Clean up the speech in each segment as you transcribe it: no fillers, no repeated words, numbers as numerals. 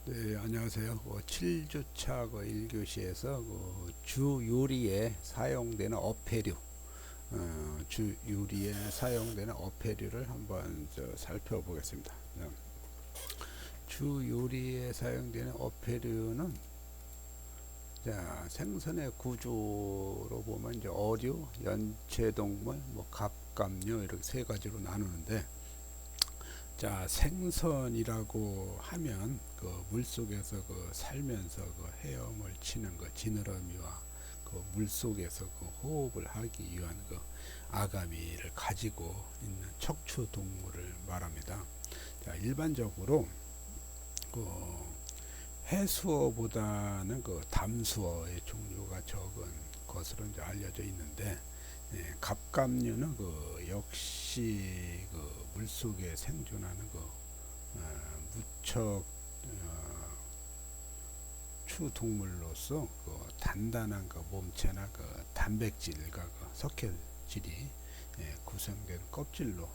네, 안녕하세요. 7주차 1교시에서 주 요리에 사용되는 어패류, 주 요리에 사용되는 어패류를 한번 살펴보겠습니다. 주 요리에 사용되는 어패류는 생선의 구조로 보면 이제 어류, 연체동물, 갑각류 이렇게 세 가지로 나누는데, 생선이라고 하면 물속에서 살면서 헤엄을 치는 지느러미와 물속에서 호흡을 하기 위한 아가미를 가지고 있는 척추 동물을 말합니다. 일반적으로 해수어보다는 담수어의 종류가 적은 것으로 이제 알려져 있는데, 갑각류는 역시 물속에 생존하는 무척 추동물로서 단단한 몸체나 단백질과 석회질이 구성된 껍질로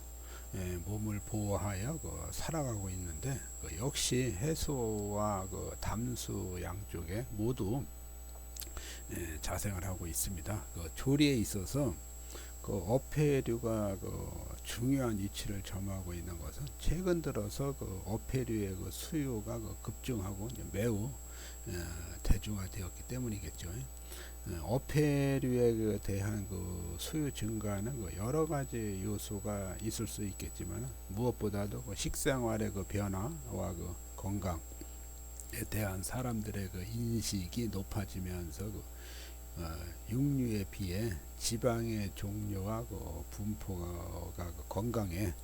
몸을 보호하여 살아가고 있는데, 역시 해수와 담수 양쪽에 모두 자생을 하고 있습니다. 조리에 있어서 어패류가 중요한 위치를 점하고 있는 것은 최근 들어서 어패류의 수요가 급증하고 매우 대중화되었기 때문이겠죠. 어패류에 대한 수요 증가는 여러 가지 요소가 있을 수 있겠지만, 무엇보다도 식생활의 변화와 건강에 대한 사람들의 인식이 높아지면서 육류에 비해 지방의 종류와 분포가 건강에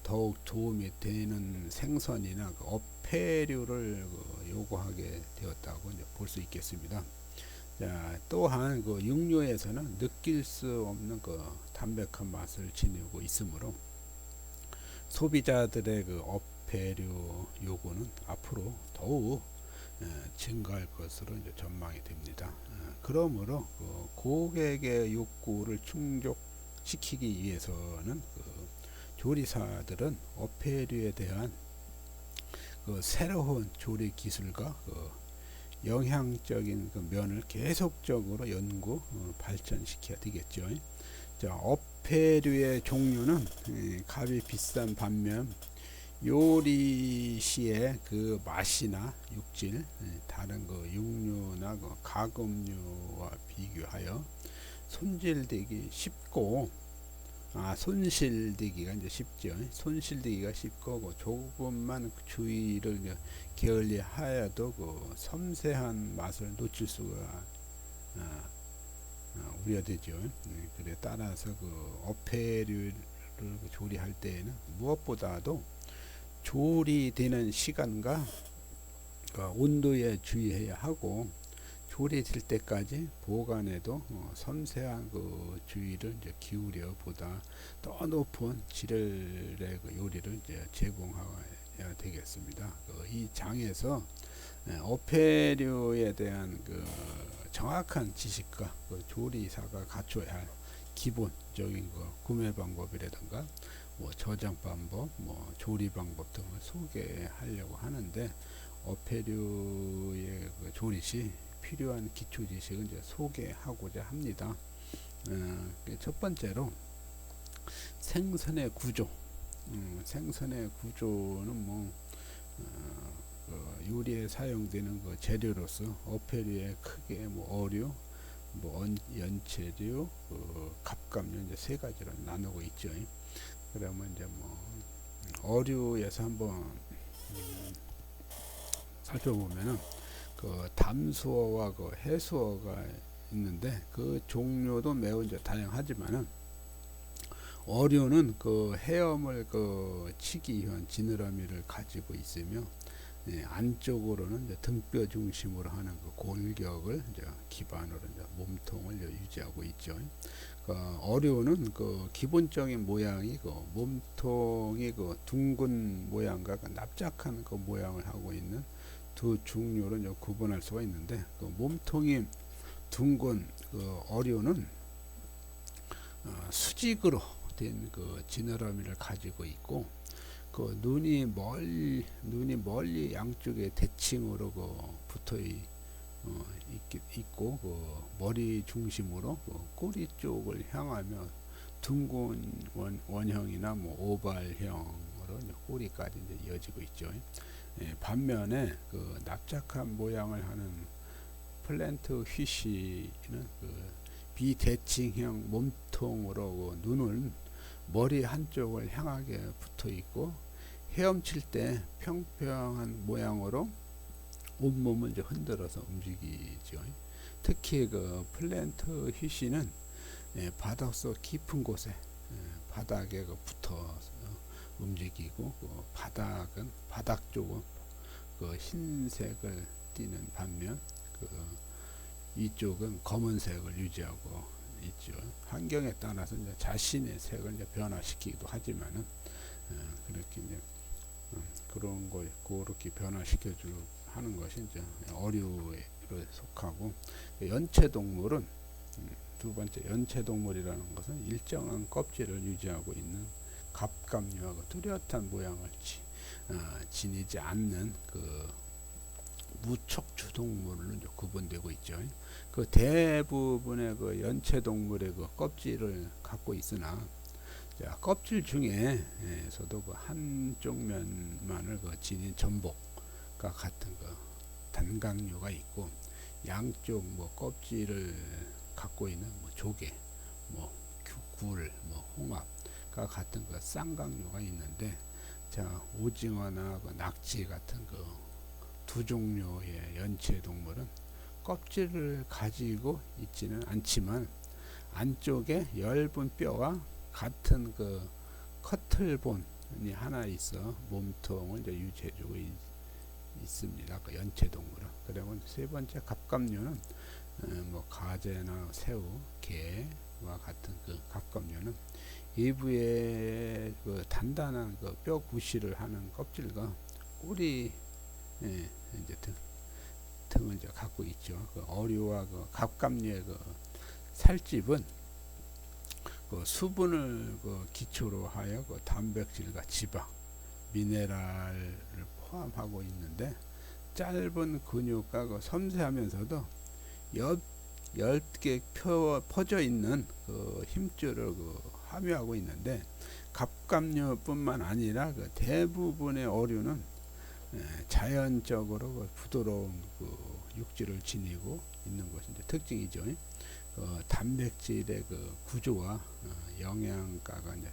더욱 도움이 되는 생선이나 어패류를 요구하게 되었다고 볼 수 있겠습니다. 또한 육류에서는 느낄 수 없는 담백한 맛을 지니고 있으므로 소비자들의 어패류 요구는 앞으로 더욱 증가할 것으로 이제 전망이 됩니다. 그러므로 고객의 욕구를 충족시키기 위해서는 조리사들은 어패류에 대한 새로운 조리 기술과 영향적인 면을 계속적으로 연구 발전시켜야 되겠죠. 어패류의 종류는 값이 비싼 반면 요리 시에 맛이나 육질, 다른 육류나 가금류와 비교하여 손질되기 쉽고, 손실되기가 이제 쉽죠. 손실되기가 쉽고, 조금만 주의를 게을리하여도 섬세한 맛을 놓칠 수가 우려되죠. 그래 따라서 어패류를 조리할 때에는 무엇보다도 조리되는 시간과 온도에 주의해야 하고, 조리될 때까지 보관에도 섬세한 주의를 이제 기울여 보다 더 높은 질의 요리를 이제 제공해야 되겠습니다. 이 장에서 어패류에 대한 정확한 지식과 조리사가 갖춰야 할 기본적인 구매 방법이라든가 저장 방법, 조리 방법 등을 소개하려고 하는데, 어패류의 조리 시 필요한 기초 지식을 이제 소개하고자 합니다. 첫 번째로 생선의 구조. 생선의 구조는 요리에 사용되는 재료로서 어패류의 크게 어류, 연체류, 갑각류 이제 세 가지로 나누고 있죠. 그러면 이제 어류에서 한번 살펴보면은 담수어와 해수어가 있는데, 종류도 매우 이제 다양하지만은 어류는 헤엄을 치기 위한 지느러미를 가지고 있으며, 안쪽으로는 이제 등뼈 중심으로 하는 골격을 이제 기반으로 이제 몸통을 유지하고 있죠. 어류는 기본적인 모양이 몸통이 둥근 모양과 납작한 모양을 하고 있는 두 종류로 이제 구분할 수가 있는데, 몸통이 둥근 어류는 수직으로 된 지느러미를 가지고 있고, 그 눈이 멀리 양쪽에 대칭으로 붙어 있고 그 머리 중심으로 그 꼬리 쪽을 향하며 둥근 원형이나 뭐 오발형으로 이제 꼬리까지 이제 이어지고 있죠. 예, 반면에 그 납작한 모양을 하는 플랜트 휘시는 그 비대칭형 몸통으로 그 눈을 머리 한쪽을 향하게 붙어 있고 헤엄칠 때 평평한 모양으로 온몸을 이제 흔들어서 움직이죠. 특히 그 플랜트 휘시는 바닷속 깊은 곳에 바닥에 붙어서 움직이고 바닥 쪽은 그 흰색을 띠는 반면 그 이쪽은 검은색을 유지하고 있죠. 환경에 따라서 이제 자신의 색을 이제 변화시키기도 하지만은 그렇게 이제 그런 거 그렇게 변화시켜주고 하는 것이 이제 어류에 속하고 연체동물은 두 번째 연체동물이라는 것은 일정한 껍질을 유지하고 있는 갑각류하고 뚜렷한 모양을 지니지 않는 그 무척추 동물로 이제 구분되고 있죠. 그 대부분의 그 연체동물의 그 껍질을 갖고 있으나 자, 껍질 중에서도 그 한쪽 면만을 그 지닌 전복과 같은 그 단각류가 있고 양쪽 뭐 껍질을 갖고 있는 뭐 조개, 뭐 굴, 뭐 홍합과 같은 그 쌍각류가 있는데 자 오징어나 그 낙지 같은 그 두 종류의 연체 동물은 껍질을 가지고 있지는 않지만 안쪽에 엷은 뼈와 같은 그 커틀본이 하나 있어 몸통을 이제 유지해주고 있습니다. 그 연체 동물은. 그리고 세 번째 갑각류는 뭐 가재나 새우, 게와 같은 그 갑각류는 일부의 그 단단한 그 뼈 구실을 하는 껍질과 꼬리 이제 등을 이제 갖고 있죠. 그 어류와 그 갑각류의 그 살집은 그 수분을 그 기초로 하여 그 단백질과 지방, 미네랄을 포함하고 있는데 짧은 근육과 그 섬세하면서도 엷게 퍼져 있는 그 힘줄을 그 함유하고 있는데 갑각류뿐만 아니라 그 대부분의 어류는 자연적으로 그 부드러운 그 육질을 지니고 있는 것이 이제 특징이죠. 단백질의 그 구조와 영양가가 이제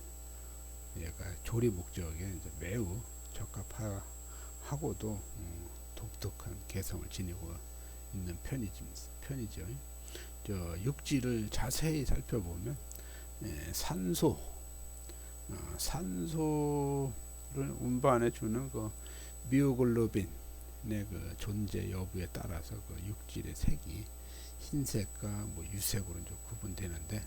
얘가 조리 목적에 이제 매우 적합하고도 독특한 개성을 지니고 있는 편이죠. 저 육질을 자세히 살펴보면 산소를 운반해 주는 그 미오글로빈의 그 존재 여부에 따라서 그 육질의 색이 흰색과 뭐 유색으로 이제 구분되는데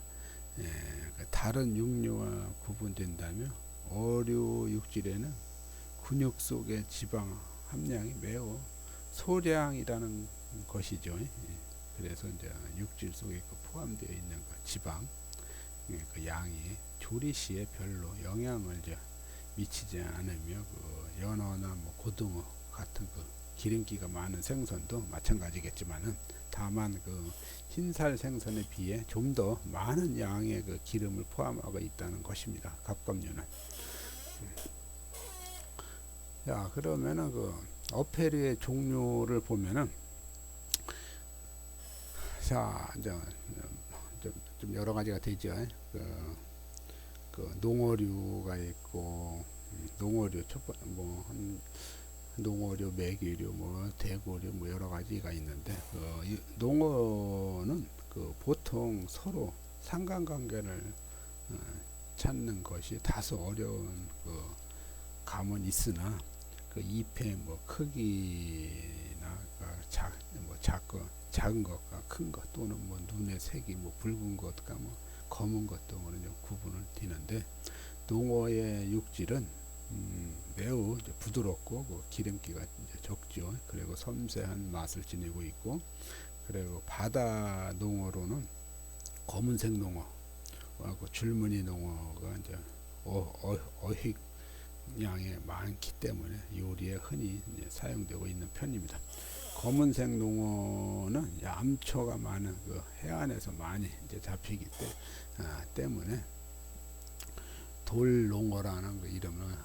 다른 육류와 구분된다면 어류 육질에는 근육 속의 지방 함량이 매우 소량이라는 것이죠. 그래서 이제 육질 속에 포함되어 있는 그 지방 그 양이 조리 시에 별로 영향을 이제 미치지 않으며 그 연어나 뭐 고등어 같은 그 기름기가 많은 생선도 마찬가지겠지만은 다만 그 흰살 생선에 비해 좀 더 많은 양의 그 기름을 포함하고 있다는 것입니다. 갑각류는. 자 그러면은 그 어패류의 종류를 보면은 자 이제 좀 여러 가지가 되죠. 그 농어류가 있고 농어류 뭐 농어류, 메기류, 뭐 대구류 뭐 여러 가지가 있는데 농어는 그 보통 서로 상관관계를 찾는 것이 다소 어려운 그 감은 있으나 그 잎의 뭐 크기나 뭐 작은 것과 큰 것 또는 뭐 눈의 색이 뭐 붉은 것과 뭐 검은 것 등으로 좀 구분을 띠는데 농어의 육질은 매우 부드럽고 그 기름기가 이제 적죠. 그리고 섬세한 맛을 지니고 있고 그리고 바다 농어로는 검은색 농어하고 줄무늬 농어가 이제 어획 양이 많기 때문에 요리에 흔히 이제 사용되고 있는 편입니다. 검은색 농어는 암초가 많은 그 해안에서 많이 이제 잡히기 때문에 돌농어라는 그 이름을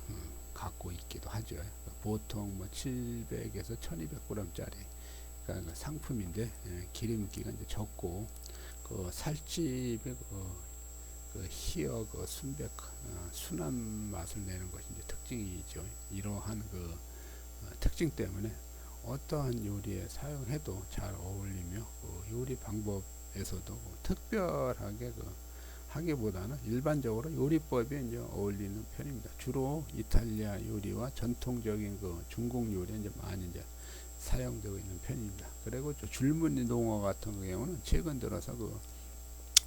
갖고 있기도 하죠. 보통 뭐 700에서 1200g짜리 그러니까 상품인데 기름기가 이제 적고 그 살집의 그 희어 그 순백 순한 맛을 내는 것이 이제 특징이죠. 이러한 그 특징 때문에 어떠한 요리에 사용해도 잘 어울리며 그 요리 방법에서도 특별하게 하기보다는 일반적으로 요리법에 이제 어울리는 편입니다. 주로 이탈리아 요리와 전통적인 그 중국 요리에 이제 많이 이제 사용되고 있는 편입니다. 그리고 줄무늬 농어 같은 경우는 최근 들어서 그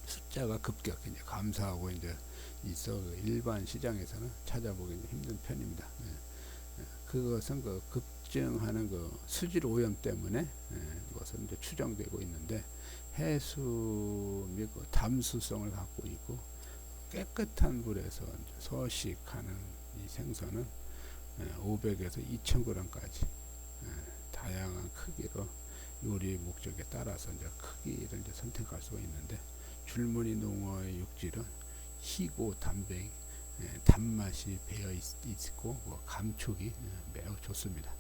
숫자가 급격히 이제 감소하고 이제 있어 일반 시장에서는 찾아보기 힘든 편입니다. 그것은 그 급증하는 그 수질 오염 때문에 그것은 이제 추정되고 있는데 해수 및 그 담수성을 갖고 있고 깨끗한 물에서 서식하는 이 생선은 500에서 2000g까지 다양한 크기로 요리 목적에 따라서 이제 크기를 이제 선택할 수가 있는데 줄무늬 농어의 육질은 희고 담백이 단맛이 배어 있고 감촉이 매우 좋습니다.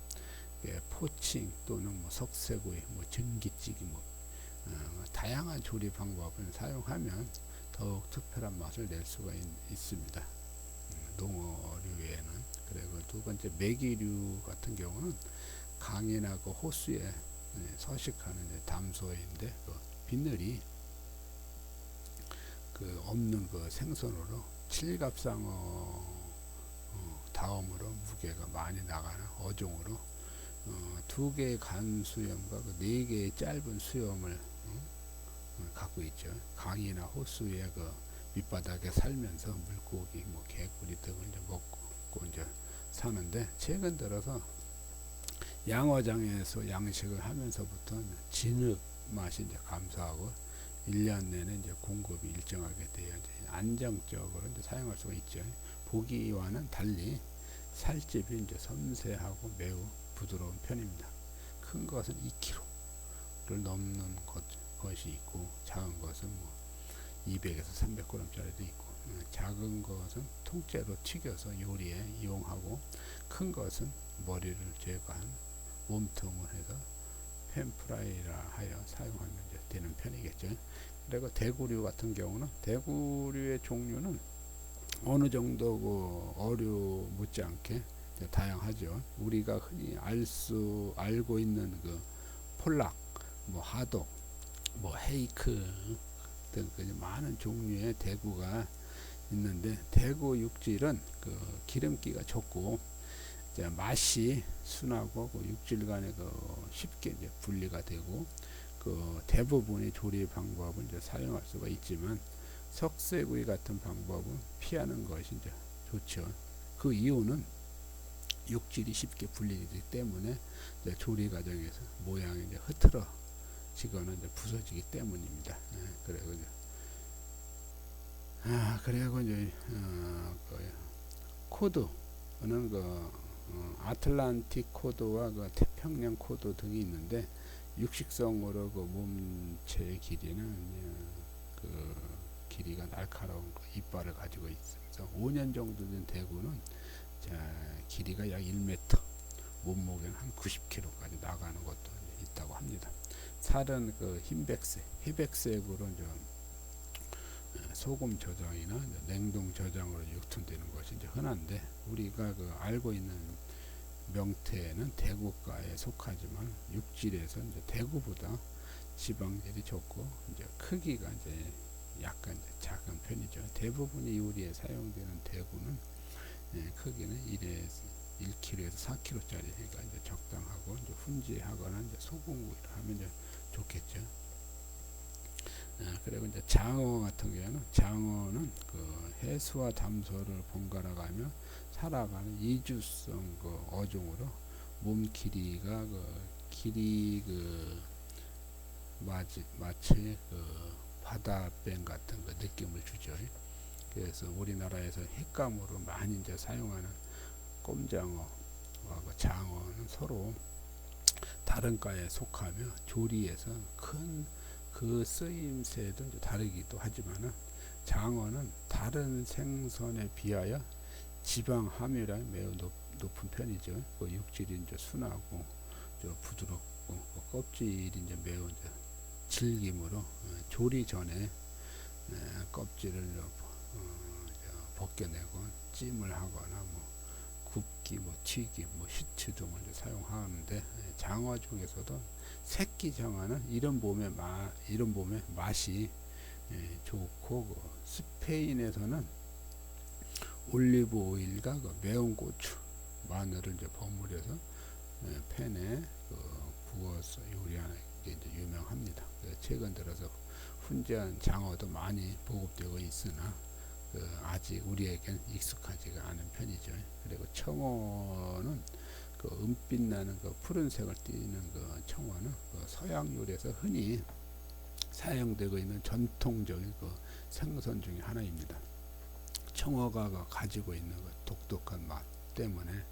포칭 또는 뭐 석쇠구이, 뭐 전기찌개, 다양한 조리 방법을 사용하면 더욱 특별한 맛을 낼 수가 있습니다. 농어류에는. 그리고 두 번째 메기류 같은 경우는 강이나 그 호수에 서식하는 담소인데 그 비늘이 그 없는 그 생선으로 칠갑상어 다음으로 무게가 많이 나가는 어종으로 2개의 간 수염과 그 4개의 짧은 수염을 갖고 있죠. 강이나 호수의 그 밑바닥에 살면서 물고기, 뭐 개구리 등을 이제 먹고 이제 사는데 최근 들어서 양어장에서 양식을 하면서부터 진흙 맛이 이제 감소하고 1년 내내 이제 공급이 일정하게 되어 이제 안정적으로 이제 사용할 수가 있죠. 보기와는 달리 살집이 이제 섬세하고 매우 부드러운 편입니다. 큰 것은 2kg를 넘는 것이 있고 작은 것은 뭐 200에서 300g짜리도 있고 작은 것은 통째로 튀겨서 요리에 이용하고 큰 것은 머리를 제거한 몸통을 해서 팬프라이라 하여 사용하면 되는 편이겠죠. 그리고 대구류 같은 경우는 대구류의 종류는 어느 정도 그 어류 못지않게 다양하죠. 우리가 흔히 알고 있는 그 폴락, 뭐 하독, 뭐 헤이크 등 많은 종류의 대구가 있는데 대구 육질은 그 기름기가 적고 맛이 순하고 그 육질 간에 그 쉽게 이제 분리가 되고 그 대부분의 조리 방법을 이제 사용할 수가 있지만 석쇠구이 같은 방법은 피하는 것이 이제 좋죠. 그 이유는 육질이 쉽게 분리되기 때문에 이제 조리 과정에서 모양이 이제 흐트러지거나 이제 부서지기 때문입니다. 그리고 이제 그 코드는 아틀란틱 코드와 그 태평양 코드 등이 있는데 육식성으로 그 몸체의 길이는 그 길이가 날카로운 이빨을 가지고 있으면서 5년 정도 된 대구는 길이가 약 1m, 몸무게는 한 90kg까지 나가는 것도 있다고 합니다. 살은 그 흰백색, 회백색으로 소금 저장이나 냉동 저장으로 유통되는 것이 이제 흔한데 우리가 그 알고 있는 명태는 대구과에 속하지만 육질에서 이제 대구보다 지방질이 적고 이제 크기가 이제 약간 이제 작은 편이죠. 대부분의 요리에 사용되는 대구는 크기는 1kg에서 4kg짜리가 이제 적당하고 이제 훈제하거나 이제 소금구이를 하면 이제 좋겠죠. 그리고 이제 장어 같은 경우는 장어는 그 해수와 담소를 번갈아가며 살아가는 이주성 그 어종으로 몸 길이가 마치 그 바다뱀 같은 그 느낌을 주죠. 그래서 우리나라에서 횟감으로 많이 이제 사용하는 꼼장어와 그 장어는 서로 다른 과에 속하며 조리에서 큰 그 쓰임새도 이제 다르기도 하지만은 장어는 다른 생선에 비하여 지방 함유량이 매우 높은 편이죠. 그 육질이 이제 순하고 부드럽고 그 껍질이 이제 매우 이제 질김으로 조리 전에 껍질을 벗겨내고 찜을 하거나 뭐 굽기, 뭐 튀기, 뭐 히트 등을 사용하는데 장어 중에서도 새끼 장어는 이런 봄에 맛이 좋고 그 스페인에서는 올리브 오일과 그 매운 고추, 마늘을 이제 버무려서 팬에 구워서 요리하는 게 이제 유명합니다. 최근 들어서 훈제한 장어도 많이 보급되고 있으나 아직 우리에겐 익숙하지가 않은 편이죠. 그리고 청어는 그 은빛 나는 그 푸른색을 띠는 그 청어는 그 서양 요리에서 흔히 사용되고 있는 전통적인 그 생선 중에 하나입니다. 청어가 가지고 있는 그 독특한 맛 때문에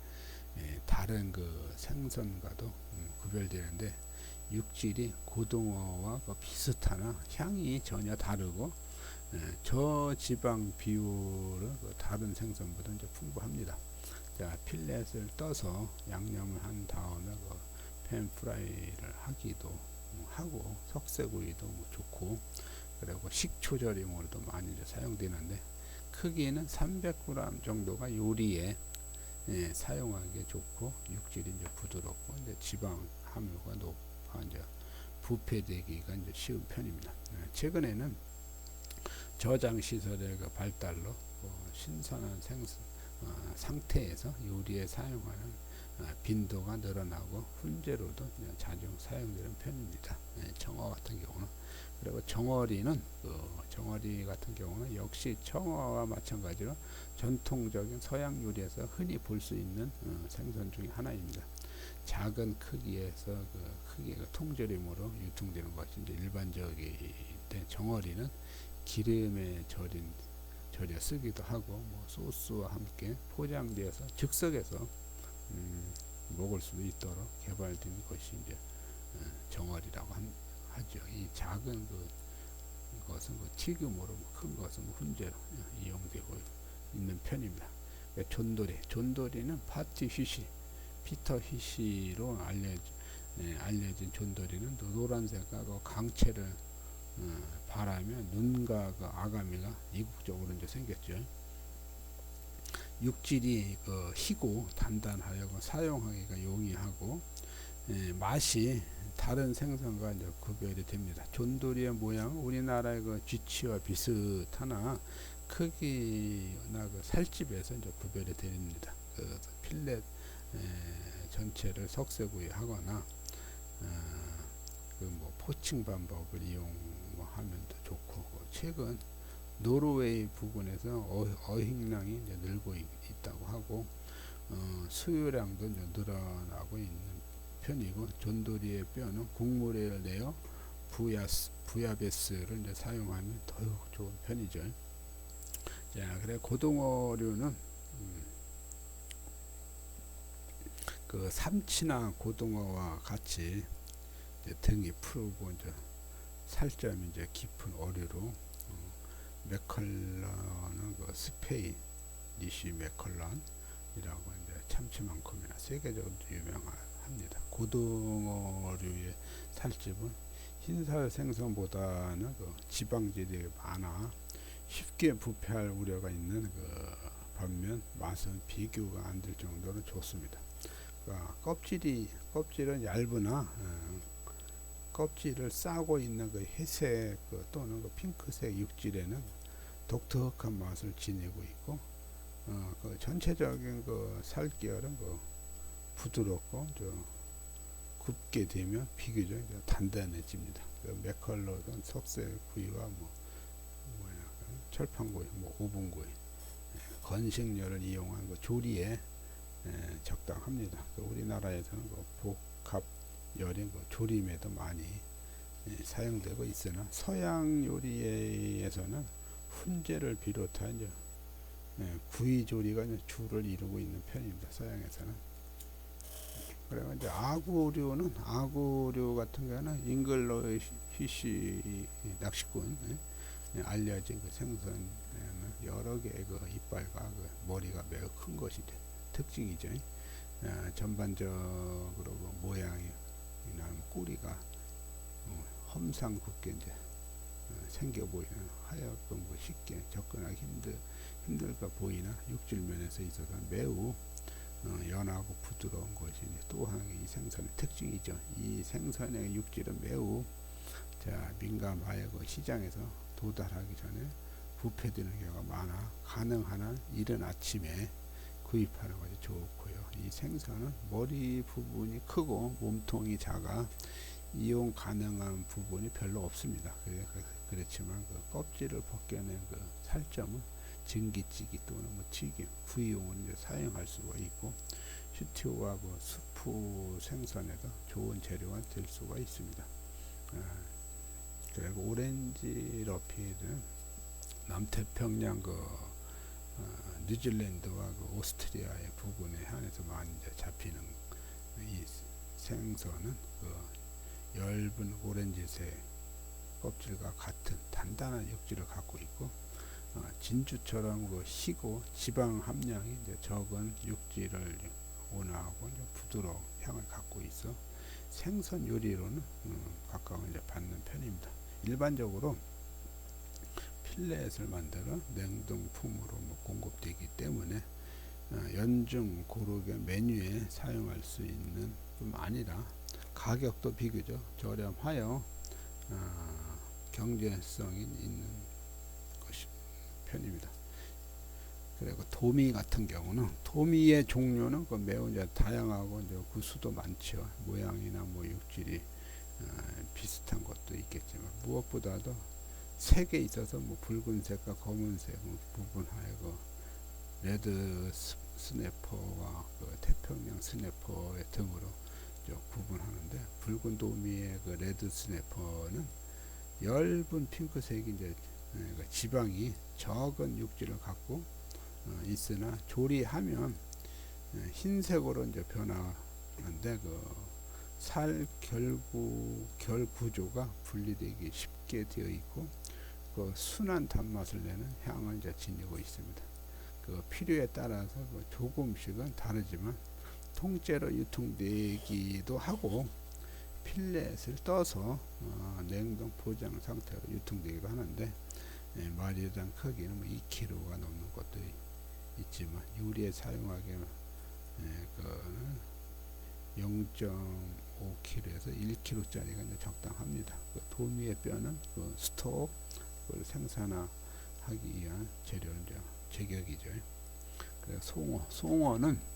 다른 그 생선과도 구별되는데 육질이 고등어와 비슷하나 향이 전혀 다르고 저지방 비율은 다른 생선보다 이제 풍부합니다. 자, 필렛을 떠서 양념을 한 다음에 팬 프라이를 하기도 하고 석쇠구이도 좋고 그리고 식초 절임으로도 많이 이제 사용되는데 크기는 300g 정도가 요리에 사용하기에 좋고 육질이 이제 부드럽고 이제 지방 함유가 높아 이제 부패되기가 이제 쉬운 편입니다. 최근에는 저장 시설의 그 발달로 신선한 상태에서 요리에 사용하는 빈도가 늘어나고 훈제로도 자주 사용되는 편입니다. 청어 같은 경우는 그리고 정어리 같은 경우는 역시 청어와 마찬가지로 전통적인 서양 요리에서 흔히 볼 수 있는 생선 중에 하나입니다. 작은 크기에서 크기가 통조림으로 유통되는 것이 이제 일반적인데 정어리는 기름에 절여 쓰기도 하고 뭐 소스와 함께 포장되어서 즉석에서 먹을 수도 있도록 개발된 것이 이제 정어리라고 하죠. 이 작은 것은 튀김으로 큰 것은 훈제로 이용되고 있는 편입니다. 존도리는 피터 히시로 알려진 존도리는 노란색과 강채를 바라며 눈과 아가미가 이국적으로 이제 생겼죠. 육질이 희고 단단하여 사용하기가 용이하고 맛이 다른 생선과 이제 구별이 됩니다. 존도리의 모양은 우리나라의 쥐치와 비슷하나 크기나 살집에서 이제 구별이 됩니다. 필렛 전체를 석쇠구이 하거나 포칭 방법을 이용하면 더 좋고 최근 노르웨이 부근에서 어획량이 이제 늘고 있다고 하고 수요량도 이제 늘어나고 있는 편이고 존도리의 뼈는 국물에 내어 부야베스를 이제 사용하면 더욱 좋은 편이죠. 자, 그래 고등어류는 그 삼치나 고등어와 같이 이제 등이 푸르고 이제 살점이 이제 깊은 어류로 맥컬런은 스페인 니시 맥컬런이라고 이제 참치만큼이나 세계적으로 유명합니다. 고등어류의 살집은 흰살 생선보다는 지방질이 많아 쉽게 부패할 우려가 있는 반면 맛은 비교가 안 될 정도로 좋습니다. 껍질은 얇으나 껍질을 싸고 있는 회색 또는 핑크색 육질에는 독특한 맛을 지니고 있고 전체적인 살결은 부드럽고 굽게 되면 비교적 단단해집니다. 맥컬러든 석쇠구이와 철판구이, 오븐구이, 건식열을 이용한 조리에 적당합니다. 우리나라에서는 복합 열인 조림에도 많이 사용되고 있으나 서양 요리에서는 훈제를 비롯한 구이조리가 이제 주를 이루고 있는 편입니다. 서양에서는. 그래서 이제 아구류 같은 경우는 잉글러피쉬 낚시꾼 알려진 그 생선에는 여러 개의 그 이빨과 그 머리가 매우 큰 것이 특징이죠. 전반적으로 그 모양이나 꼬리가 험상궂게 이제 생겨 보이는 하얗고 쉽게 접근하기 힘들까 보이나 육질면에서 있어서 매우 연하고 부드러운 것이 또 하나의 이 생선의 특징이죠. 이 생선의 육질은 매우 민감하여 그 시장에서 도달하기 전에 부패되는 경우가 많아 가능한 한 이른 아침에 구입하는 것이 좋고요. 이 생선은 머리 부분이 크고 몸통이 작아 이용 가능한 부분이 별로 없습니다. 그렇지만 그 껍질을 벗겨낸 그 살점은 증기찌개 또는 튀김, 구이용으로 이제 사용할 수가 있고 슈튜와 그 수프 생선에도 좋은 재료가 될 수가 있습니다. 그리고 오렌지 러피는 남태평양 뉴질랜드와 오스트리아의 부근에 한해서 많이 이제 잡히는 이 생선은 얇은 오렌지색 껍질과 같은 단단한 육질을 갖고 있고 진주처럼 희고 지방 함량이 이제 적은 육질을 온화하고 이제 부드러운 향을 갖고 있어 생선 요리로는 각광을 이제 받는 편입니다. 일반적으로 필렛을 만들어 냉동품으로 공급되기 때문에 연중 고르게 메뉴에 사용할 수 있는 뿐 아니라 가격도 비교적 저렴하여 경제성이 있는 것이 편입니다. 그리고 도미 같은 경우는 도미의 종류는 매우 이제 다양하고 이제 구수도 많죠. 모양이나 육질이 비슷한 것도 있겠지만 무엇보다도 색에 있어서 붉은색과 검은색 부분하여 레드 스네퍼와 태평양 스네퍼 등으로 구분하는데 붉은 도미의 레드 스네퍼는 엷은 핑크색이 이제 지방이 적은 육질을 갖고 있으나 조리하면 흰색으로 이제 변하는데 살 결 구조가 분리되기 쉽게 되어 있고 순한 단맛을 내는 향을 이제 지니고 있습니다. 필요에 따라서 조금씩은 다르지만 통째로 유통되기도 하고 필렛을 떠서 냉동 포장 상태로 유통되기도 하는데 마리당 크기는 2kg가 넘는 것도 있지만 요리에 사용하기에 0.5kg에서 1kg짜리가 적당합니다. 도미의 뼈는 스톡을 생산하기 위한 재료는 제격이죠. 그래서 송어는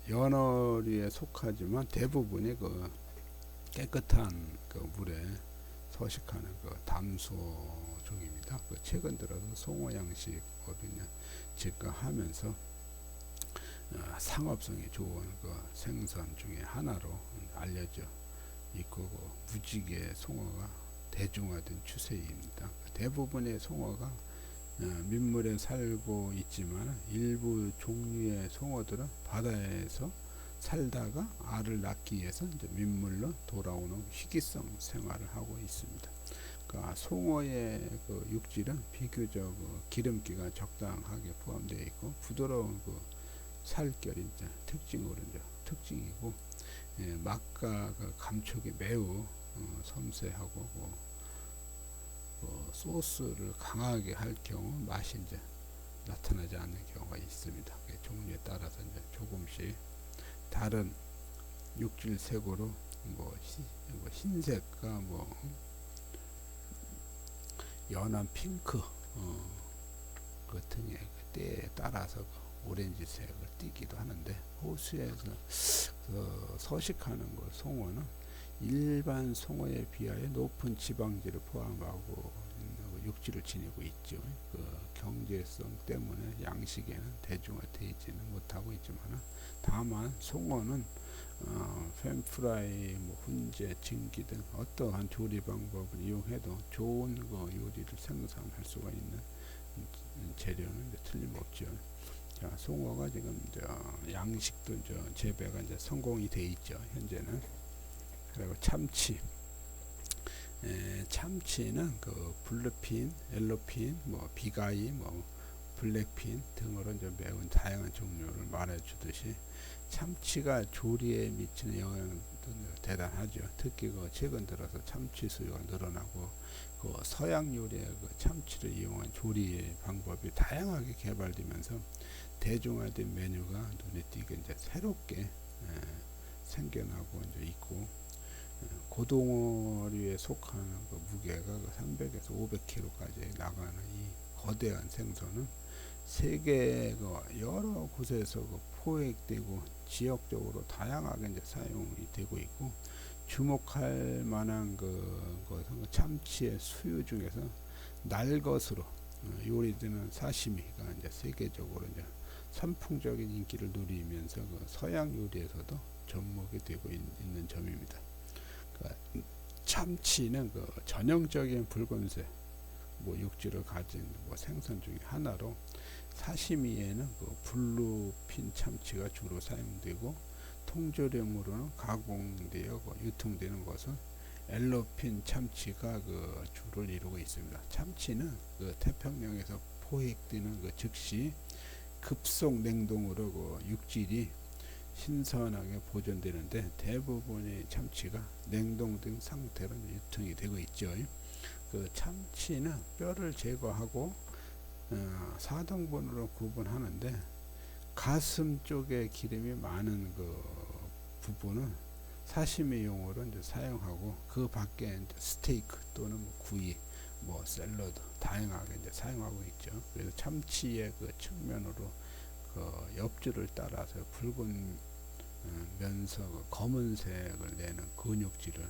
연어류에 속하지만 대부분이 깨끗한 물에 서식하는 담소종입니다. 최근 들어서 송어 양식업이 증가하면서 상업성이 좋은 생선 중에 하나로 알려져 있고 무지개 송어가 대중화된 추세입니다. 대부분의 송어가 민물에 살고 있지만 일부 종류의 송어들은 바다에서 살다가 알을 낳기 위해서 이제 민물로 돌아오는 희귀성 생활을 하고 있습니다. 송어의 육질은 비교적 기름기가 적당하게 포함되어 있고 부드러운 살결이 특징이고 맛과 감촉이 매우 섬세하고 소스를 강하게 할 경우 맛이 이제 나타나지 않는 경우가 있습니다. 종류에 따라서 이제 조금씩 다른 육질 색으로 흰색과 연한 핑크 등의 때에 따라서 오렌지색을 띠기도 하는데 호수에서 서식하는 송어는 일반 송어에 비하여 높은 지방질을 포함하고 육질을 지니고 있죠. 경제성 때문에 양식에는 대중화되어 있지는 못하고 있지만 다만 송어는 팬프라이, 뭐 훈제, 증기 등 어떠한 조리 방법을 이용해도 좋은 그 요리를 생산할 수가 있는 재료는 이제 틀림없죠. 자, 송어가 지금 양식도 재배가 이제 성공이 돼 있죠, 현재는. 그리고 참치. 참치는 그 블루핀, 옐로핀, 뭐 비가이, 뭐 블랙핀 등으로 이제 매우 다양한 종류를 말해주듯이 참치가 조리에 미치는 영향도 대단하죠. 특히 그 최근 들어서 참치 수요가 늘어나고 그 서양 요리에 그 참치를 이용한 조리 방법이 다양하게 개발되면서 대중화된 메뉴가 눈에 띄게 이제 새롭게 생겨나고 이제 있고, 고등어류에 속하는 그 무게가 그 300에서 500kg까지 나가는 이 거대한 생선은 세계 그 여러 곳에서 그 포획되고 지역적으로 다양하게 이제 사용이 되고 있고, 주목할 만한 것은 그 참치의 수요 중에서 날것으로 요리되는 사시미가 이제 세계적으로 이제 선풍적인 인기를 누리면서 그 서양 요리에서도 접목이 되고 있는 점입니다. 그러니까 참치는 그 전형적인 붉은색 뭐 육질을 가진 뭐 생선 중에 하나로, 사시미에는 그 블루핀 참치가 주로 사용되고, 통조림으로는 가공되어 유통되는 것은 옐로핀 참치가 그 주를 이루고 있습니다. 참치는 그 태평양에서 포획되는 그 즉시 급속 냉동으로 그 육질이 신선하게 보존되는데, 대부분의 참치가 냉동된 상태로 유통이 되고 있죠. 그 참치는 뼈를 제거하고 4등분으로 구분하는데, 가슴 쪽에 기름이 많은 그 부분은 사시미용으로 이제 사용하고, 그 밖에 이제 스테이크 또는 뭐 구이, 뭐 샐러드 다양하게 이제 사용하고 있죠. 그래서 참치의 그 측면으로 그 옆줄을 따라서 붉은 면서 검은색을 내는 근육질을,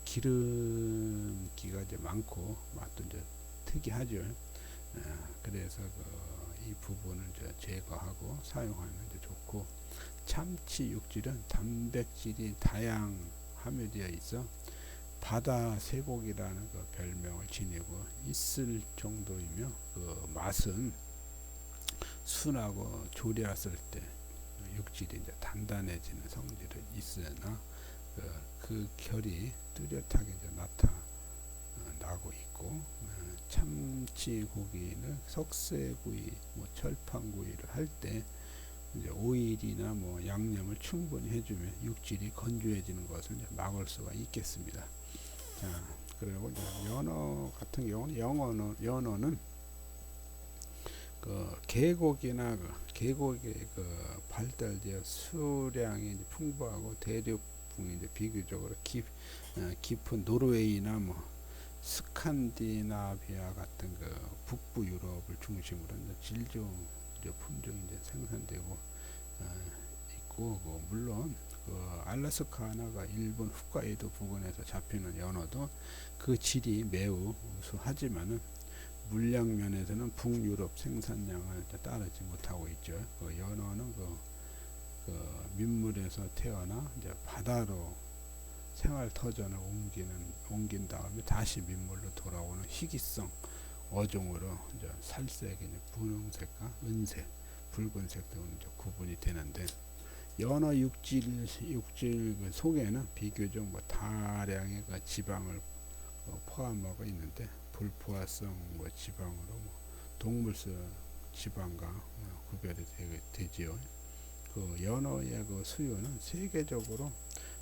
기름기가 이제 많고 맛도 이제 특이하죠. 그래서 이 부분을 이제 제거하고 사용하는 게 좋고, 참치 육질은 단백질이 다양 함유되어 있어 바다 쇠고기라는 그 별명을 지니고 있을 정도이며, 그 맛은 순하고 조리했을 때 육질이 이제 단단해지는 성질이 있으나 그 결이 뚜렷하게 이제 나타나고 있고, 참치 고기는 석쇠구이, 뭐 철판구이를 할 때 이제 오일이나 뭐 양념을 충분히 해주면 육질이 건조해지는 것을 이제 막을 수가 있겠습니다. 자, 그리고 이제 연어 같은 경우는 연어는 그 계곡이나 계곡의 그 발달되어 수량이 이제 풍부하고 대륙붕이 이제 비교적으로 깊은 노르웨이나 뭐 스칸디나비아 같은 그 북부 유럽을 중심으로 이제 질종 품종이 이제 생산되고 있고, 물론 그 알래스카나 일본 홋카이도 부근에서 잡히는 연어도 그 질이 매우 우수하지만은 물량 면에서는 북유럽 생산량을 따르지 못하고 있죠. 그 연어는 그 민물에서 태어나 이제 바다로 생활 터전을 옮긴 다음에 다시 민물로 돌아오는 희귀성 어종으로 이제 살색이 분홍색과 은색, 붉은색 등으로 이제 구분이 되는데, 연어 육질 그 속에는 비교적 뭐 다량의 그 지방을 포함하고 있는데, 불포화성 뭐 지방으로 뭐 동물성 지방과 구별이 되지요. 그 연어의 그 수요는 세계적으로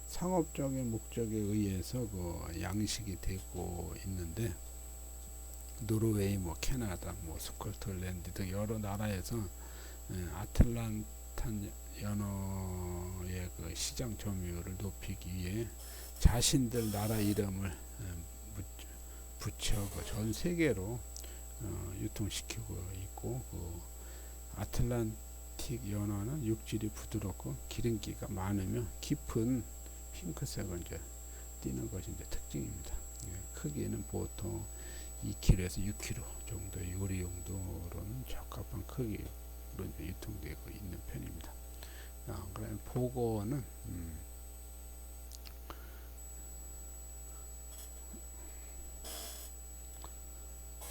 상업적인 목적에 의해서 그 양식이 되고 있는데, 노르웨이, 뭐 캐나다, 뭐 스코틀랜드 등 여러 나라에서 아틀란탄 연어의 그 시장 점유율을 높이기 위해 자신들 나라 이름을 붙여 전 세계로 유통시키고 있고, 그 아틀란틱 연어는 육질이 부드럽고 기름기가 많으며 깊은 핑크색을 이제 띠는 것이 이제 특징입니다. 크기는 보통 2kg에서 6kg 정도의 요리 용도로는 적합한 크기로 이제 유통되고 있는 편입니다. 그다음 보고는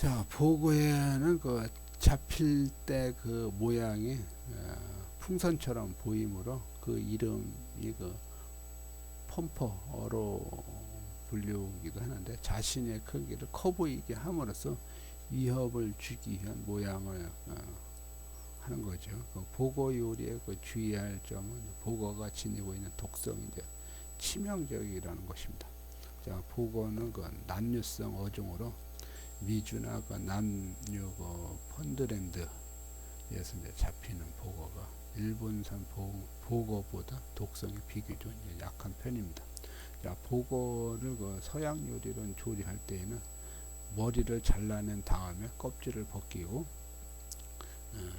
자, 보고에는 그 잡힐 때 그 모양이 풍선처럼 보이므로 그 이름이 그 펌퍼로 불리우기도 하는데, 자신의 크기를 커 보이게 함으로써 위협을 주기 위한 모양을 하는 거죠. 그 보고 요리에 그 주의할 점은 보고가 지니고 있는 독성이 이제 치명적이라는 것입니다. 자, 보고는 그 남류성 어종으로 미주나 그 남류 그 펀드랜드에서 이제 잡히는 보고가 일본산 보고보다 독성이 비교적 약한 편입니다. 자, 보고를 그 서양 요리로 조리할 때에는 머리를 잘라낸 다음에 껍질을 벗기고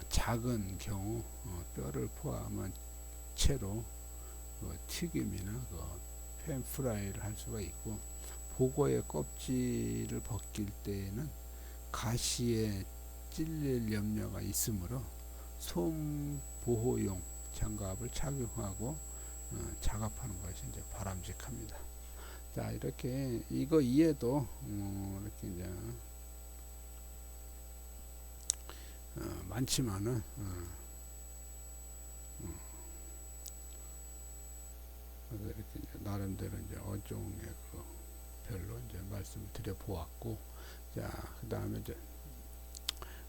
작은 경우 뼈를 포함한 채로 튀김이나 팬프라이를 할 수가 있고, 보고의 껍질을 벗길 때에는 가시에 찔릴 염려가 있으므로 솜 보호용 장갑을 착용하고 작업하는 것이 이제 바람직합니다. 자, 이렇게 이거 이해도 이렇게 이제 많지만은 이렇게 이제 나름대로 이제 어종의 그 별로 이제 말씀을 드려 보았고, 자, 그 다음에 이제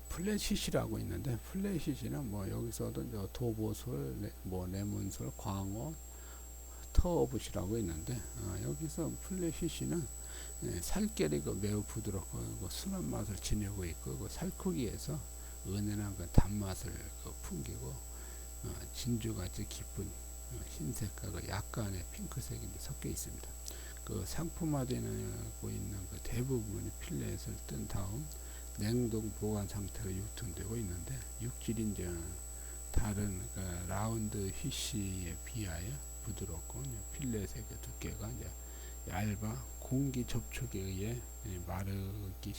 플랫시시라고 있는데, 플랫시시는 뭐 여기서도 이제 도보솔, 뭐 레몬솔, 광어, 터붓이라고 있는데, 여기서 플랫시시는 살결이 그 매우 부드럽고 그 순한 맛을 지니고 있고, 그 살코기에서 은은한 그 단맛을 풍기고, 진주같이 깊은 흰색과 그 약간의 핑크색이 섞여 있습니다. 그 상품화되고 있는 그 대부분이 필렛을 뜬 다음 냉동 보관 상태로 유통되고 있는데, 육질이 이제 다른 그 라운드 피쉬에 비하여 부드럽고, 필렛의 그 두께가 이제 얇아 공기 접촉에 의해 마르기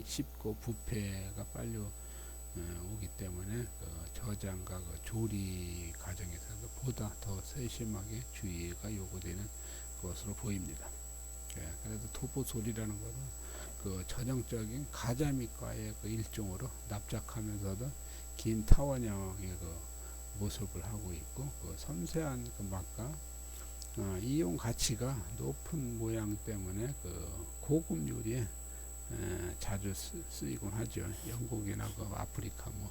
쉽고 부패가 빨리 오기 때문에 그 저장과 그 조리 과정에서도 보다 더 세심하게 주의가 요구되는 것으로 보입니다. 그래서 도보솔이라는 것은 그 전형적인 가자미과의 그 일종으로 납작하면서도 긴 타원형의 그 모습을 하고 있고, 그 섬세한 그 맛과 이용 가치가 높은 모양 때문에 그 고급 요리에 자주 쓰이곤 하죠. 영국이나 그 아프리카, 뭐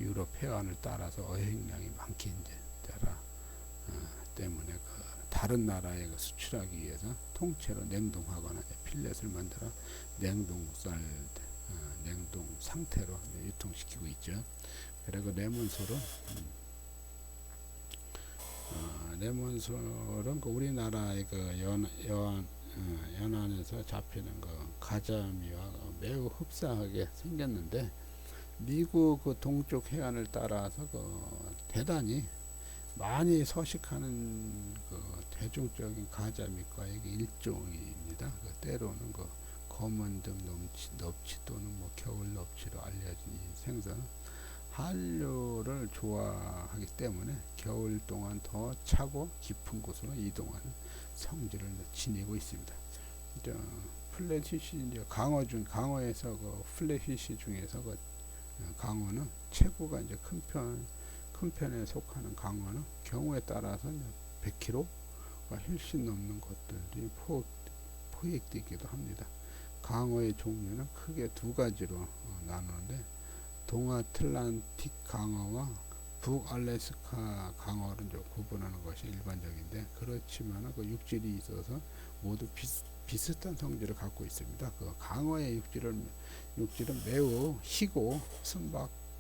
유럽 해안을 따라서 어획량이 많기 따라 때문에 그 다른 나라에 그 수출하기 위해서 통째로 냉동하거나 필렛을 만들어 냉동 상태로 유통시키고 있죠. 그리고 레몬솔은 그 우리나라의 그 연안에서 잡히는 그 가자미와 매우 흡사하게 생겼는데, 미국 그 동쪽 해안을 따라서 그 대단히 많이 서식하는 그 대중적인 가자미과의 일종입니다. 그 때로는 그 검은등 넙치 또는 뭐 겨울 넙치로 알려진 이 생선은 한류를 좋아하기 때문에 겨울 동안 더 차고 깊은 곳으로 이동하는 성질을 지니고 있습니다. 플랫피시 이제 강어에서 그 플랫피시 중에서 그 강어는 체구가 이제 큰 편에 속하는 강어는 경우에 따라서 100kg가 훨씬 넘는 것들이 포획되기도 합니다. 강어의 종류는 크게 두 가지로 나누는데, 동아틀란틱 강어와 북알래스카 강어를 구분하는 것이 일반적인데, 그렇지만 그 육질이 있어서 모두 비슷한 성질을 갖고 있습니다. 그 강어의 육질은 매우 희고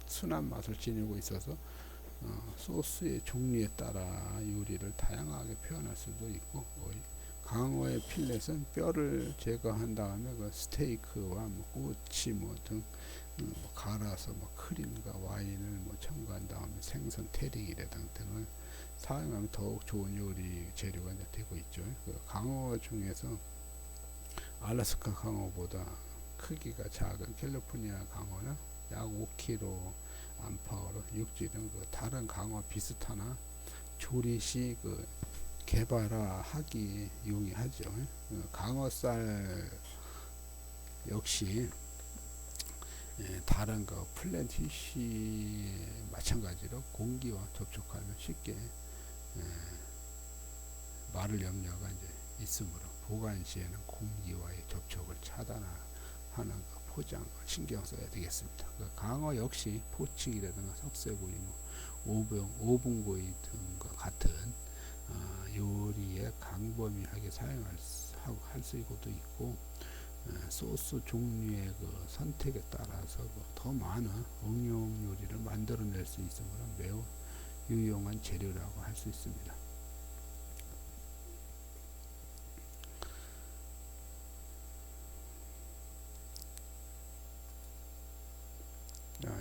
순한 맛을 지니고 있어서 소스의 종류에 따라 요리를 다양하게 표현할 수도 있고, 강어의 필렛은 뼈를 제거한 다음에 그 스테이크와 뭐 꼬치 등 갈아서 뭐 크림과 와인을 첨가한 다음에 생선 테리기라든가 등을 사용하면 더욱 좋은 요리 재료가 되고 있죠. 그 강어 중에서 알래스카 강어보다 크기가 작은 캘리포니아 강어는 약 5kg 안팎으로, 육질은 그 다른 강어 비슷하나 조리 시 그 개발하기 용이하죠. 강어살 역시 다른 그 플랜티시 마찬가지로 공기와 접촉하면 쉽게 마를 염려가 이제 있으므로 보관 시에는 공기와의 접촉을 차단하는 그 포장 신경 써야 되겠습니다. 그 강어 역시 포칭이라든가 석쇠구이, 오븐구이 등과 같은 요리에 광범위하게 사용할 수 있고 소스 종류의 그 선택에 따라서 더 많은 응용 요리를 만들어낼 수 있으므로 매우 유용한 재료라고 할 수 있습니다.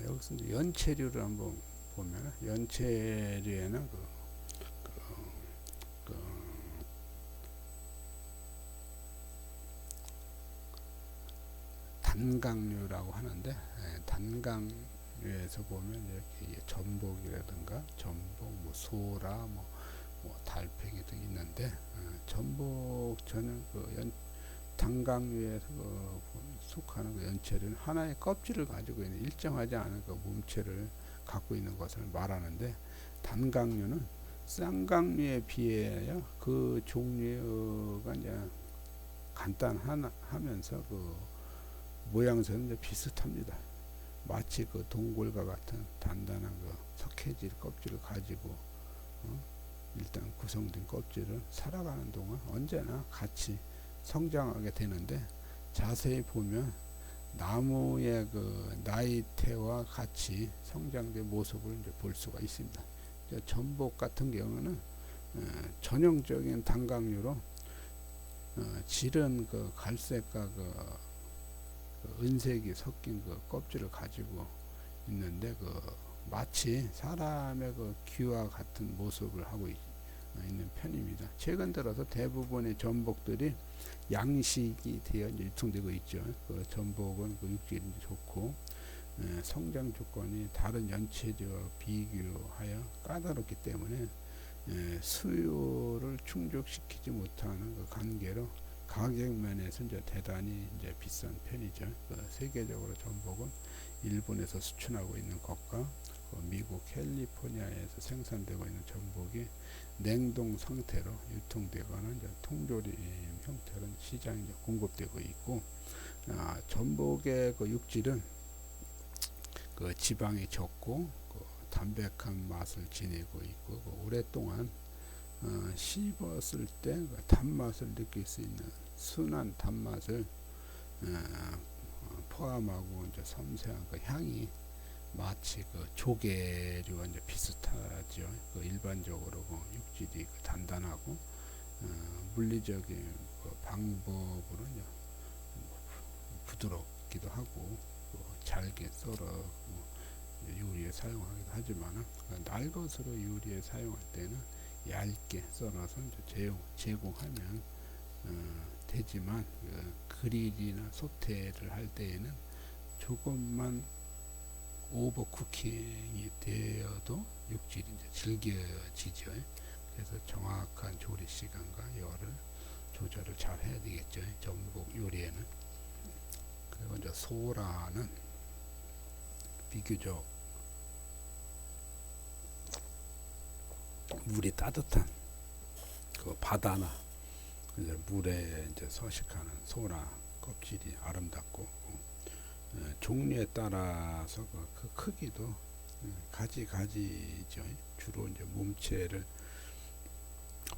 여기서 이제 연체류를 한번 보면 연체류에는 단강류라고 하는데 단강류에서 보면 이렇게 전복이라든가 전복, 소라, 달팽이 등 있는데 전복 저는 단강류에서 속하는 연체류는 하나의 껍질을 가지고 있는 일정하지 않은 몸체를 갖고 있는 것을 말하는데 단강류는 쌍강류에 비해야 그 종류가 이제 간단하면서 모양새는 이제 비슷합니다. 마치 동굴과 같은 단단한 석회질 껍질을 가지고 일단 구성된 껍질을 살아가는 동안 언제나 같이 성장하게 되는데 자세히 보면 나무의 나이테와 같이 성장된 모습을 이제 볼 수가 있습니다. 전복 같은 경우는 전형적인 단강류로 질은 갈색과 은색이 섞인 껍질을 가지고 있는데 마치 사람의 귀와 같은 모습을 하고 있는 편입니다. 최근 들어서 대부분의 전복들이 양식이 되어 유통되고 있죠. 전복은 육질이 좋고 성장 조건이 다른 연체류와 비교하여 까다롭기 때문에 수요를 충족시키지 못하는 관계로 가격 면에서 이제 대단히 이제 비싼 편이죠. 세계적으로 전복은 일본에서 수출하고 있는 것과 미국 캘리포니아에서 생산되고 있는 전복이 냉동 상태로 유통되거나 이제 통조림 형태로 시장에 이제 공급되고 있고, 전복의 육질은 지방이 적고 담백한 맛을 지니고 있고 오랫동안 씹었을 때 단맛을 느낄 수 있는 순한 단맛을 포함하고 이제 섬세한 향이 마치 조개류와 이제 비슷하죠. 일반적으로 육질이 단단하고 물리적인 방법으로 이제 부드럽기도 하고 잘게 썰어 요리에 사용하기도 하지만 날것으로 요리에 사용할 때는 얇게 썰어서 이제 제공하면 되지만 그릴이나 소테를 할 때에는 조금만 오버쿠킹이 되어도 육질이 이제 질겨지죠. 그래서 정확한 조리 시간과 열을 조절을 잘 해야 되겠죠. 전복 요리에는. 그리고 이제 소라는 비교적 물이 따뜻한 바다나 이제 물에 이제 서식하는 소라 껍질이 아름답고 종류에 따라서 그 크기도 가지죠. 주로 이제 몸체를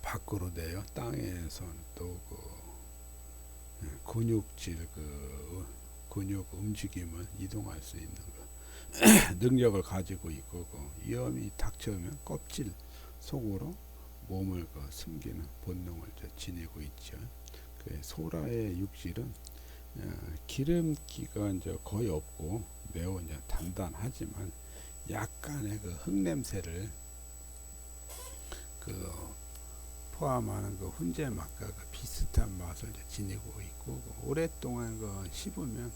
밖으로 내요. 땅에서는 또 근육질 근육 움직임을 이동할 수 있는 능력을 가지고 있고 위험이 닥쳐오면 껍질 속으로 몸을 숨기는 본능을 지니고 있죠. 소라의 육질은 기름기가 이제 거의 없고 매우 이제 단단하지만 약간의 흙냄새를 포함하는 훈제 맛과 비슷한 맛을 이제 지니고 있고 오랫동안 씹으면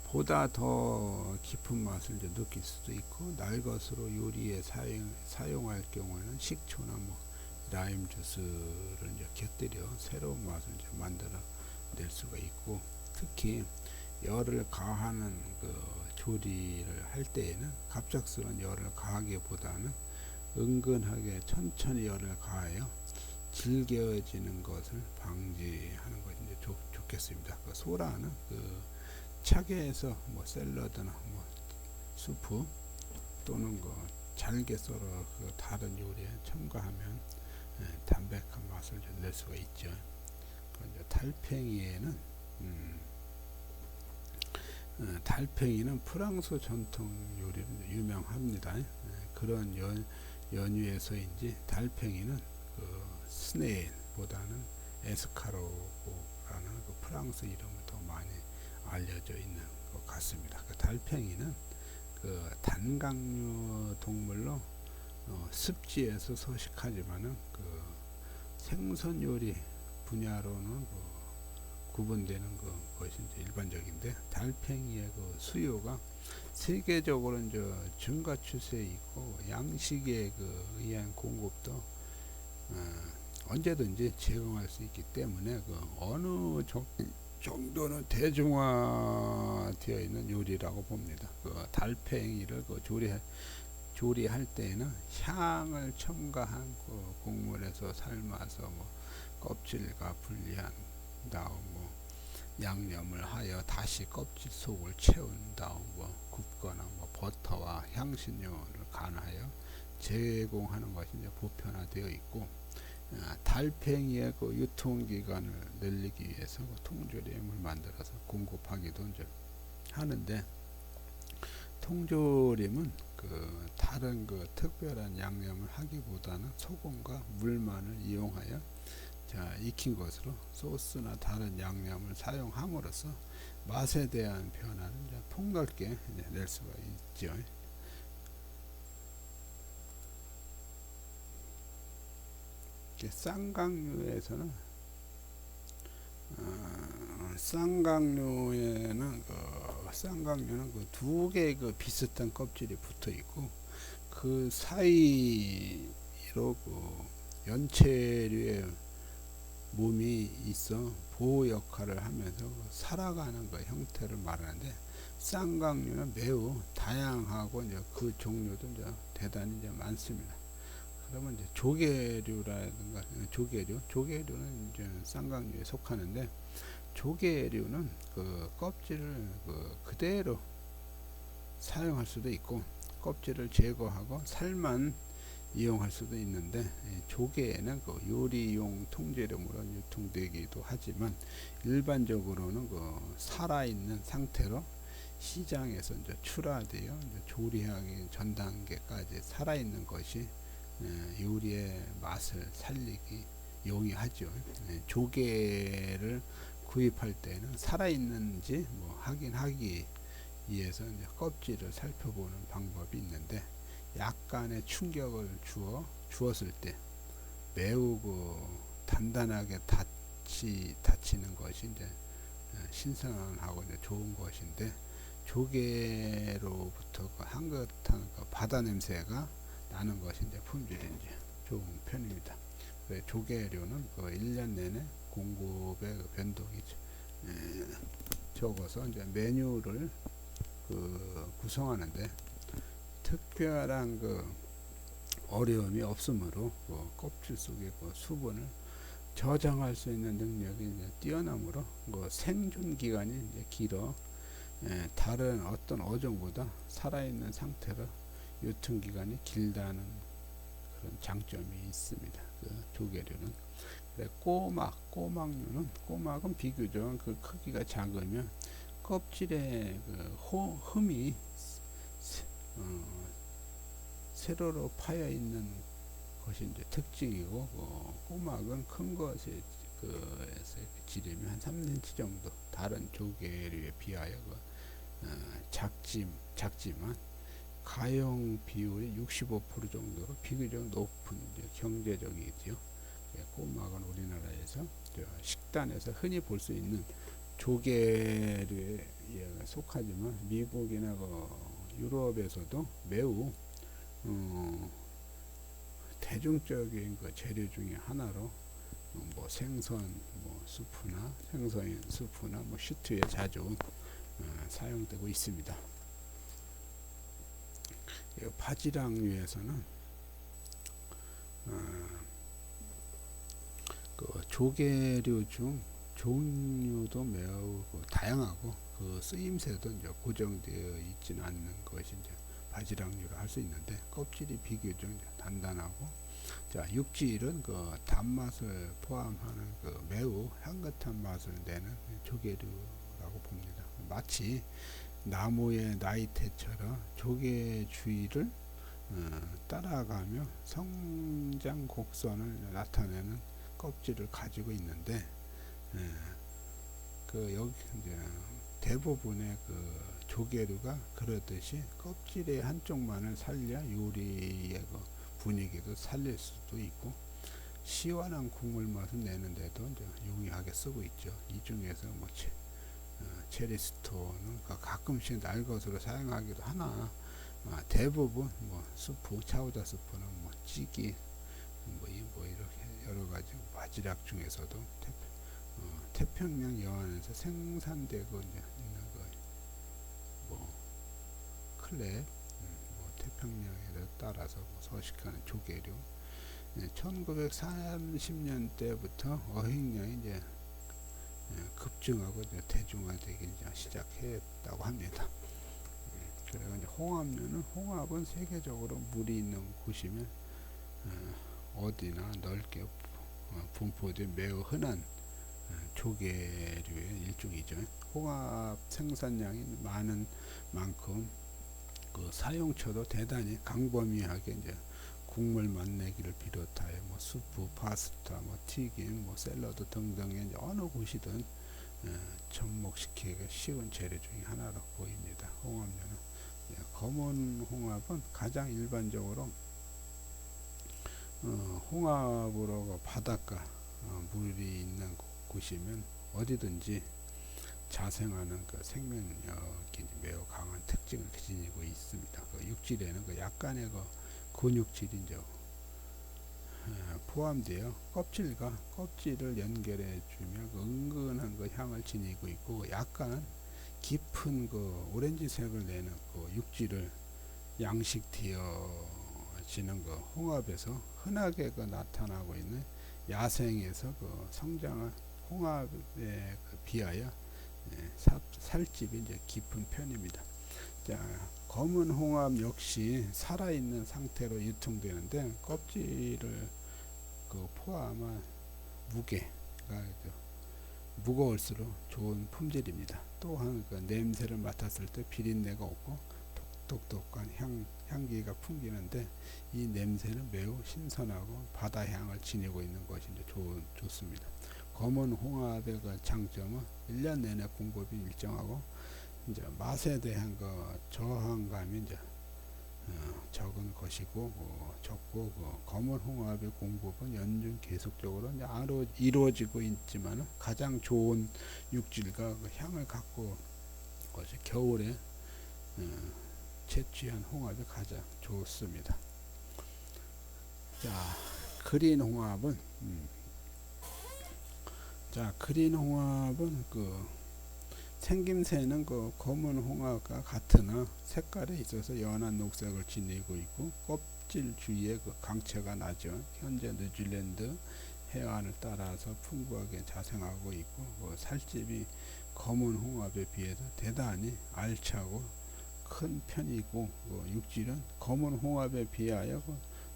보다 더 깊은 맛을 이제 느낄 수도 있고 날것으로 요리에 사용할 경우에는 식초나 라임 주스를 이제 곁들여 새로운 맛을 이제 만들어 낼 수가 있고 특히 열을 가하는 조리를 할 때에는 갑작스러운 열을 가하기보다는 은근하게 천천히 열을 가하여 질겨지는 것을 방지하는 것이 이제 좋겠습니다. 그 소라는 그 차게 해서 뭐 샐러드나 뭐 수프 또는 그 잘게 썰어 그 다른 요리에 첨가하면 담백한 맛을 낼 수가 있죠. 달팽이에는 달팽이는 프랑스 전통 요리로 유명합니다. 그런 연유에서인지 달팽이는 그 스네일보다는 에스카로고라는 그 프랑스 이름을 더 많이 알려져 있는 것 같습니다. 그 달팽이는 그 단강류 동물로 습지에서 서식하지만은 그 생선 요리 분야로는 그 구분되는 것이 이제 일반적인데, 달팽이의 그 수요가 세계적으로 이제 증가 추세에 있고 양식에 그 의한 공급도 언제든지 제공할 수 있기 때문에 그 어느 정도는 대중화되어 있는 요리라고 봅니다. 그 달팽이를 그 조리할 때에는 향을 첨가한 그 곡물에서 삶아서 뭐 껍질과 분리한 다음 뭐 양념을 하여 다시 껍질 속을 채운 다음 뭐 굽거나 뭐 버터와 향신료를 간하여 제공하는 것이 이제 보편화되어 있고, 달팽이의 그 유통기간을 늘리기 위해서 그 통조림을 만들어서 공급하기도 이제 하는데, 통조림은 그 다른 그 특별한 양념을 하기보다는 소금과 물만을 이용하여 익힌 것으로 소스나 다른 양념을 사용함으로써 맛에 대한 변화를 이제 폭넓게 낼 수가 있죠. 쌍강류에서는 쌍강류는 그 두 개의 그 비슷한 껍질이 붙어 있고, 그 사이로 그 연체류의 몸이 있어 보호 역할을 하면서 살아가는 그 형태를 말하는데, 쌍강류는 매우 다양하고 이제 그 종류도 이제 대단히 이제 많습니다. 그러면 이제 조개류라든가 조개류는 이제 쌍강류에 속하는데, 조개류는 그 껍질을 그대로 사용할 수도 있고 껍질을 제거하고 살만 이용할 수도 있는데, 조개에는 그 요리용 통조림으로 유통되기도 하지만 일반적으로는 그 살아있는 상태로 시장에서 이제 출하되어 이제 조리하기 전 단계까지 살아있는 것이 요리의 맛을 살리기 용이하죠. 조개를 구입할 때는 살아있는지 뭐 확인하기 위해서 이제 껍질을 살펴보는 방법이 있는데, 약간의 충격을 주었을 때 매우 그 단단하게 닫히는 것이 이제 신선하고 이제 좋은 것인데, 조개로부터 그 향긋한 그 바다 냄새가 나는 것이 이제 품질이 이제 좋은 편입니다. 조개류는 그 1년 내내 공급의 그 변동이 적어서 이제 메뉴를 그 구성하는데 특별한 그 어려움이 없으므로 그 껍질 속의 그 수분을 저장할 수 있는 능력이 이제 뛰어나므로 그 생존 기간이 이제 길어 다른 어떤 어종보다 살아있는 상태로 유통 기간이 길다는 그런 장점이 있습니다. 그 조개류는. 꼬막은 비교적 그 크기가 작으면 껍질에 그 흠이 세로로 파여 있는 것이 이제 특징이고, 꼬막은 큰 것에 지름이 한 3cm 정도, 다른 조개류에 비하여 작지만 가용 비율이 65% 정도로 비교적 높은 경제적이죠. 꼬막은 우리나라에서 식단에서 흔히 볼 수 있는 조개류에 속하지만 미국이나 유럽에서도 매우 대중적인 그 재료 중에 하나로 뭐 생선 수프나 뭐 슈트에 자주 사용되고 있습니다. 바지락류에서는 그 조개류 중 종류도 매우 다양하고 그 쓰임새도 이제 고정되어 있지는 않는 것이 이제 바지락류를 할 수 있는데, 껍질이 비교적 이제 단단하고, 자, 육질은 그 단맛을 포함하는 그 매우 향긋한 맛을 내는 조개류라고 봅니다. 마치 나무의 나이테처럼 조개 주위를 따라가며 성장 곡선을 나타내는 껍질을 가지고 있는데, 그 여기 이제 대부분의 그 조개류가 그렇듯이 껍질의 한쪽만을 살려 요리의 그 분위기도 살릴 수도 있고, 시원한 국물 맛을 내는데도 이제 용이하게 쓰고 있죠. 이 중에서 뭐 체리스톤은 가끔씩 날것으로 사용하기도 하나, 대부분 뭐 수프, 차우자 수프는 뭐 찌개, 뭐 이렇게 여러 가지 바지락 중에서도 태평양 연안에서 생산되고 이제 있는 뭐 클랩, 뭐 태평양에 따라서 뭐 서식하는 조개류. 1930년대부터 어획량이 이제 급증하고 이제 대중화되기 시작했다고 합니다. 그래서 이제 홍합은 세계적으로 물이 있는 곳이면 어디나 넓게 분포된 매우 흔한 조개류의 일종이죠. 홍합 생산량이 많은 만큼 그 사용처도 대단히 광범위하게 이제 국물 맛내기를 비롯하여 뭐 수프, 파스타, 뭐 튀김, 뭐 샐러드 등등의 이제 어느 곳이든 접목시키기가 쉬운 재료 중에 하나로 보입니다. 홍합류는 검은 홍합은 가장 일반적으로 홍합으로 바닷가 물이 있는 곳이면 어디든지 자생하는 그 생명력이 매우 강한 특징을 지니고 있습니다. 그 육질에는 그 약간의 그 근육질이 이제 포함되어 껍질을 연결해 주며 그 은근한 그 향을 지니고 있고, 약간 깊은 그 오렌지색을 내는 그 육질을 양식되어지는 그 홍합에서 흔하게 그 나타나고 있는 야생에서 그 성장한 홍합에 그 비하여 살집이 이제 깊은 편입니다. 자, 검은 홍합 역시 살아있는 상태로 유통되는데, 껍질을 그 포함한 무게가 무거울수록 좋은 품질입니다. 또한 그 냄새를 맡았을 때 비린내가 없고 독특한 향기가 풍기는데, 이 냄새는 매우 신선하고 바다 향을 지니고 있는 것이 이제 좋습니다. 검은 홍합의 그 장점은 1년 내내 공급이 일정하고, 이제 맛에 대한 그 저항감이 이제 적은 것이고, 적고, 검은 홍합의 공급은 연중 계속적으로 이제 이루어지고 있지만, 가장 좋은 육질과 그 향을 갖고 것이 겨울에 채취한 홍합이 가장 좋습니다. 자, 그린 홍합은 그 생김새는 그 검은 홍합과 같으나 색깔에 있어서 연한 녹색을 지니고 있고, 껍질 주위에 그 강체가 나죠. 현재 뉴질랜드 해안을 따라서 풍부하게 자생하고 있고, 그 살집이 검은 홍합에 비해서 대단히 알차고 큰 편이고, 육질은 검은 홍합에 비하여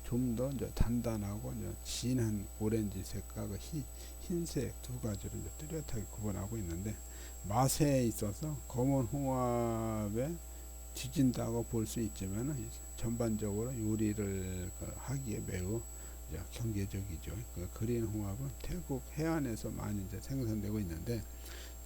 좀 더 단단하고 진한 오렌지색과 그 흰색 두 가지를 뚜렷하게 구분하고 있는데, 맛에 있어서 검은 홍합에 뒤진다고 볼 수 있지만, 전반적으로 요리를 하기에 매우 경계적이죠. 그린 홍합은 태국 해안에서 많이 생산되고 있는데,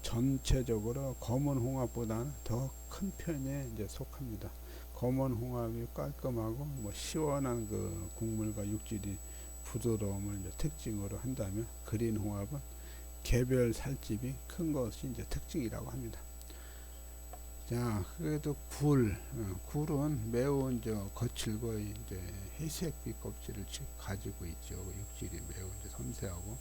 전체적으로 검은 홍합보다는 더 큰 편에 속합니다. 검은 홍합이 깔끔하고 시원한 그 국물과 육질이 부드러움을 특징으로 한다면, 그린 홍합은 개별 살집이 큰 것이 특징이라고 합니다. 자, 그래도 굴은 매우 이제 거칠고 이제 회색빛 껍질을 가지고 있죠. 육질이 매우 이제 섬세하고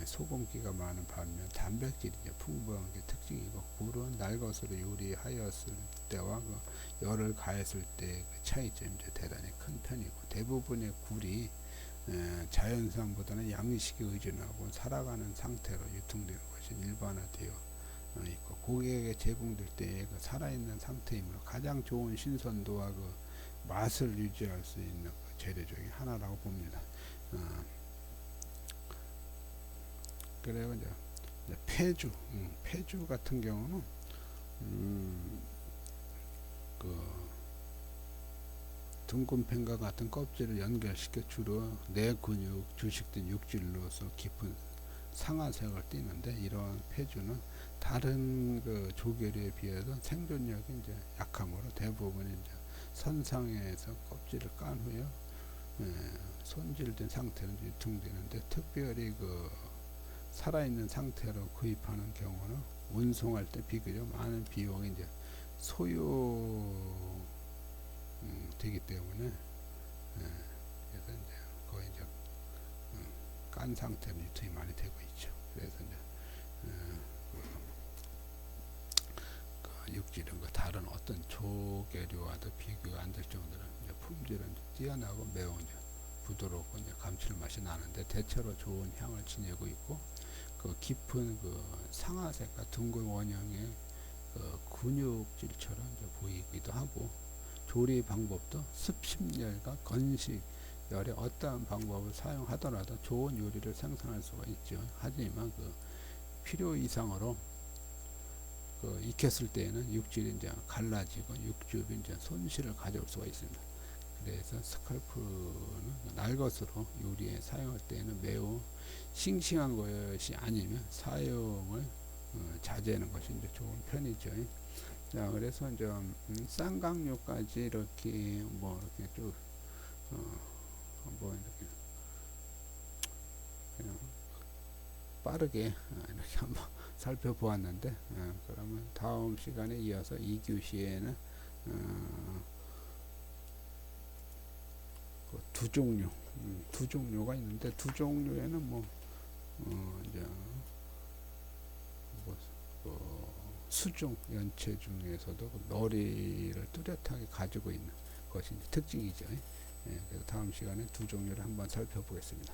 소금기가 많은 반면 단백질이 이제 풍부한 게 특징이고, 굴은 날것으로 요리하였을 때와 그 열을 가했을 때 그 차이점이 이제 대단히 큰 편이고, 대부분의 굴이 자연산보다는 양식에 의존하고 살아가는 상태로 유통되는 것이 일반화되어 있고, 고객에게 제공될 때 그 살아있는 상태이므로 가장 좋은 신선도와 그 맛을 유지할 수 있는 그 재료 중에 하나라고 봅니다. 그래요. 이제 폐주 같은 경우는 그 둥근팬과 같은 껍질을 연결시켜 주로 내 근육, 주식된 육질로서 깊은 상아색을 띠는데, 이러한 폐주는 다른 그 조개류에 비해서 생존력이 이제 약하므로 대부분 이제 선상에서 껍질을 깐 후에 손질된 상태로 유통되는데, 특별히 그 살아있는 상태로 구입하는 경우는 운송할 때 비교적 많은 비용이 이제 소요 되기 때문에, 그래서 이제 거의 이제 깐 상태로 유통이 많이 되고 있죠. 그래서 이제 그 육질은 그 다른 어떤 조개류와도 비교가 안 될 정도로 이제 품질은 이제 뛰어나고 매우 이제 부드럽고 이제 감칠맛이 나는데, 대체로 좋은 향을 지니고 있고, 그 깊은 그 상아색과 둥근 원형의 그 근육질처럼 이제 보이기도 하고, 조리 방법도 습심열과 건식열의 어떠한 방법을 사용하더라도 좋은 요리를 생산할 수가 있죠. 하지만 그 필요 이상으로 그 익혔을 때에는 육질이 이제 갈라지고 육즙이 이제 손실을 가져올 수가 있습니다. 그래서 스칼프는 날것으로 요리에 사용할 때에는 매우 싱싱한 것이 아니면 사용을 자제하는 것이 이제 좋은 편이죠. 자, 그래서 이제 쌍각류까지 이렇게 뭐 이렇게 쭉 한번 이렇게 그냥 빠르게 이렇게 한번 살펴보았는데, 그러면 다음 시간에 이어서 2교시에는 두 종류가 있는데, 두 종류에는 뭐 이제 뭐 수중 연체 중에서도 그 머리를 뚜렷하게 가지고 있는 것이 특징이죠. 그래서 다음 시간에 두 종류를 한번 살펴보겠습니다.